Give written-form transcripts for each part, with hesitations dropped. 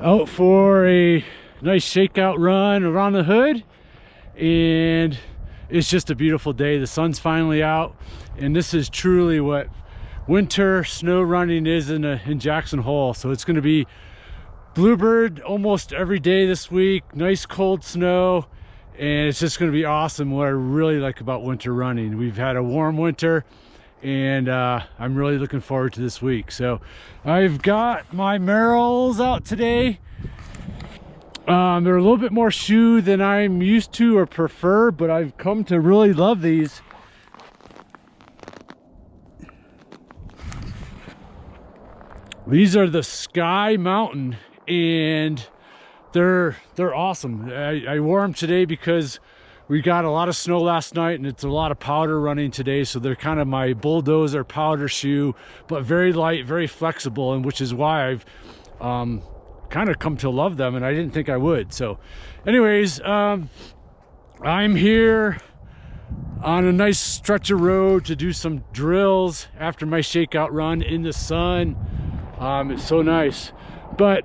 out for a nice shakeout run around the hood, and it's just a beautiful day. The sun's finally out, and this is truly what winter snow running is in Jackson Hole. So it's going to be bluebird almost every day this week, nice cold snow, and it's just going to be awesome. What I really like about winter running, we've had a warm winter, and I'm really looking forward to this week. So I've got my Merrills out today. They're a little bit more shoe than I'm used to or prefer, but I've come to really love these. These are the Sky Mountain, and they're awesome. I wore them today because we got a lot of snow last night, and it's a lot of powder running today, so they're kind of my bulldozer powder shoe, but very light, very flexible, and which is why I've kind of come to love them, and I didn't think I would. So anyways, I'm here on a nice stretch of road to do some drills after my shakeout run in the sun. It's so nice. But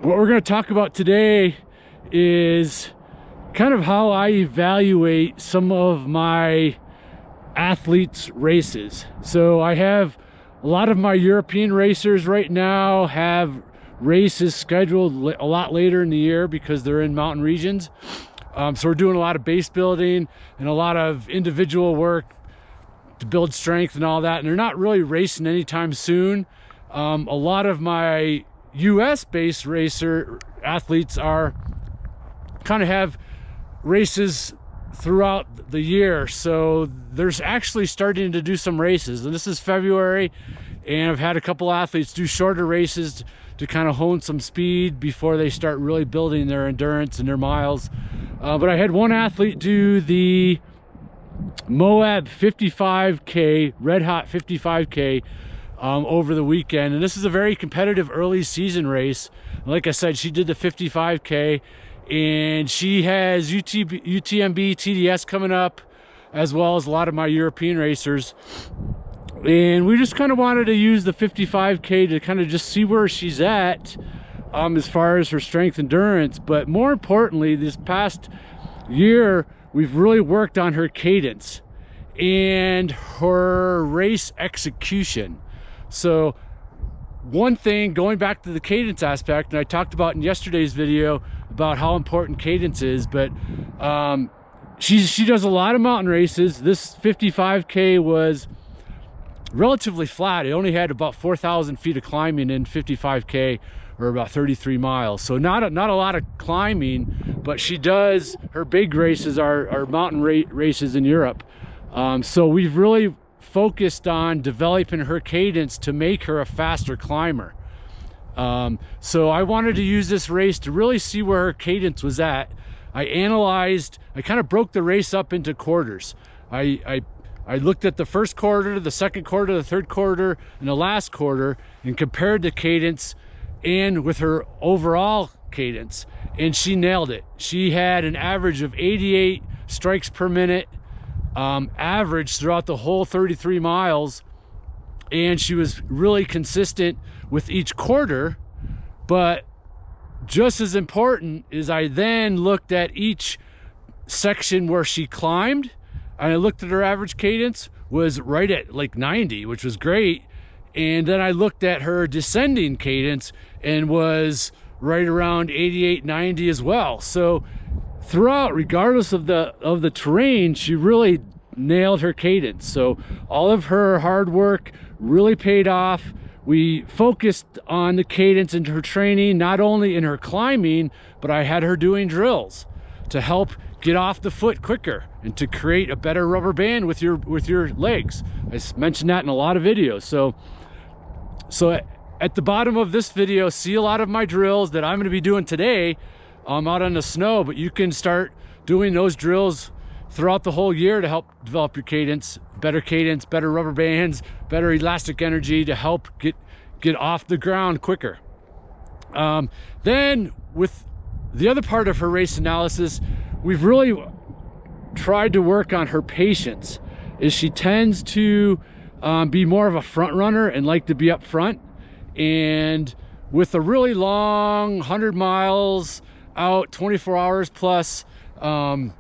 what we're going to talk about today is kind of how I evaluate some of my athletes' races. So I have a lot of my European racers right now have races scheduled a lot later in the year because they're in mountain regions. So we're doing a lot of base building and a lot of individual work to build strength and all that, and they're not really racing anytime soon. A lot of my US based racer athletes are kind of have races throughout the year, so there's actually starting to do some races, and this is February, and I've had a couple athletes do shorter races to kind of hone some speed before they start really building their endurance and their miles. But I had one athlete do the Moab 55K, red hot 55K, over the weekend, and this is a very competitive early season race. Like I said, she did the 55K, and she has UTMB TDS coming up, as well as a lot of my European racers, and we just kind of wanted to use the 55K to kind of just see where she's at as far as her strength endurance. But more importantly, this past year we've really worked on her cadence and her race execution. So one thing, going back to the cadence aspect, and I talked about in yesterday's video about how important cadence is, but she does a lot of mountain races. This 55K was relatively flat. It only had about 4,000 feet of climbing in 55K, or about 33 miles. So not a lot of climbing, but she does, her big races are mountain races in Europe. So we've really focused on developing her cadence to make her a faster climber. So I wanted to use this race to really see where her cadence was at. I kind of broke the race up into quarters. I looked at the first quarter, the second quarter, the third quarter, and the last quarter, and compared the cadence and with her overall cadence, and she nailed it. She had an average of 88 strikes per minute average throughout the whole 33 miles, and she was really consistent with each quarter. But just as important is I then looked at each section where she climbed, and I looked at her average cadence was right at like 90, which was great. And then I looked at her descending cadence and was right around 88, 90 as well. So throughout, regardless of the terrain, she really nailed her cadence. So all of her hard work really paid off. We focused on the cadence in her training, not only in her climbing, but I had her doing drills to help get off the foot quicker and to create a better rubber band with your legs. I mentioned that in a lot of videos. So at the bottom of this video, see a lot of my drills that I'm going to be doing today out on the snow, but you can start doing those drills throughout the whole year to help develop your cadence, better rubber bands, better elastic energy to help get off the ground quicker. Then with the other part of her race analysis, we've really tried to work on her patience. Is she tends to be more of a front runner and like to be up front, and with a really long 100 miles out, 24 hours plus in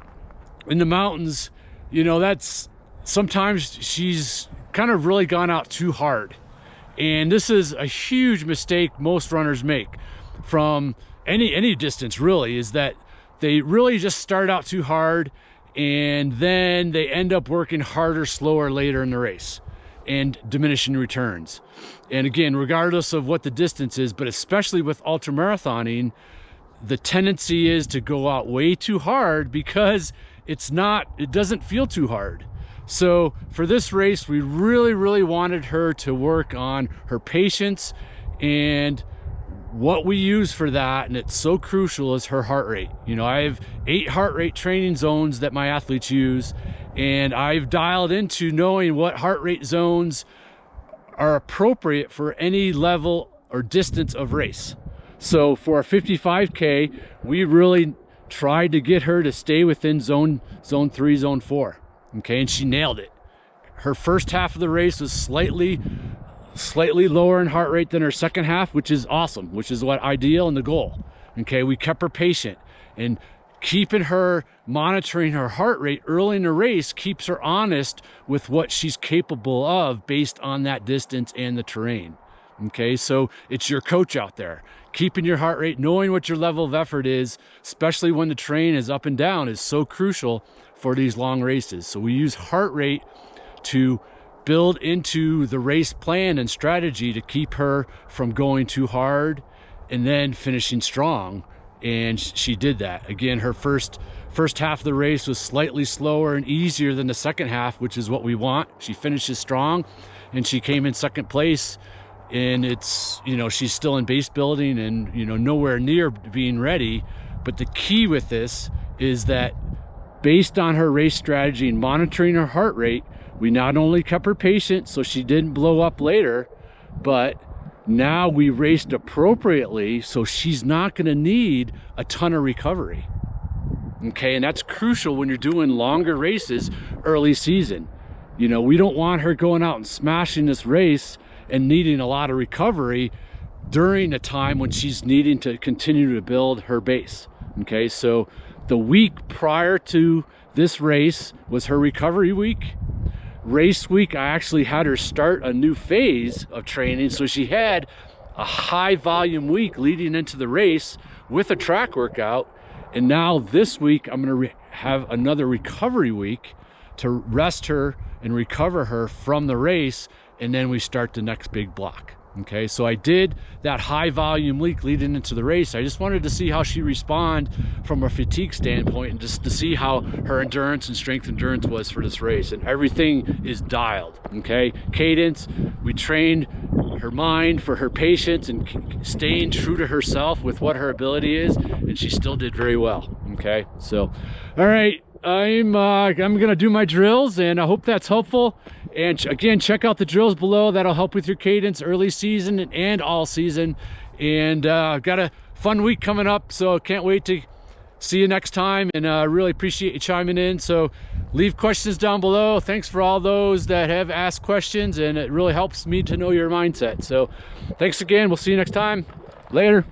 the mountains, you know, that's sometimes she's kind of really gone out too hard. And this is a huge mistake most runners make from any distance, really, is that they really just start out too hard and then they end up working harder, slower later in the race and diminishing returns. And again, regardless of what the distance is, but especially with ultramarathoning, the tendency is to go out way too hard because it doesn't feel too hard. So for this race, we really wanted her to work on her patience, and what we use for that, and it's so crucial, is her heart rate. You know, I have 8 heart rate training zones that my athletes use, and I've dialed into knowing what heart rate zones are appropriate for any level or distance of race. So for a 55K, we really tried to get her to stay within zone 3, zone 4. Okay, and she nailed it. Her first half of the race was slightly lower in heart rate than her second half, which is awesome, which is what ideal and the goal. Okay, we kept her patient, and keeping her, monitoring her heart rate early in the race keeps her honest with what she's capable of based on that distance and the terrain. Okay, so it's your coach out there. Keeping your heart rate, knowing what your level of effort is, especially when the terrain is up and down, is so crucial for these long races. So we use heart rate to build into the race plan and strategy to keep her from going too hard and then finishing strong. And she did that. Again, her first half of the race was slightly slower and easier than the second half, which is what we want. She finishes strong, and she came in second place. And it's, you know, she's still in base building and, you know, nowhere near being ready. But the key with this is that based on her race strategy and monitoring her heart rate, we not only kept her patient so she didn't blow up later, but now we raced appropriately so she's not going to need a ton of recovery. Okay, and that's crucial when you're doing longer races early season. You know, we don't want her going out and smashing this race and needing a lot of recovery during a time when she's needing to continue to build her base. Okay, so the week prior to this race was her recovery week. Race week, I actually had her start a new phase of training, so she had a high volume week leading into the race with a track workout. And now this week I'm going to have another recovery week to rest her and recover her from the race, and then we start the next big block. Okay, so I did that high volume week leading into the race. I just wanted to see how she respond from a fatigue standpoint, and just to see how her endurance and strength endurance was for this race. And everything is dialed. Okay, Cadence, we trained her mind for her patience and staying true to herself with what her ability is, and she still did very well. Okay, so all right, I'm gonna do my drills, and I hope that's helpful. And again, check out the drills below. That'll help with your cadence early season and all season. And got a fun week coming up, so can't wait to see you next time. And really appreciate you chiming in. So leave questions down below. Thanks for all those that have asked questions, and it really helps me to know your mindset. So thanks again. We'll see you next time. Later.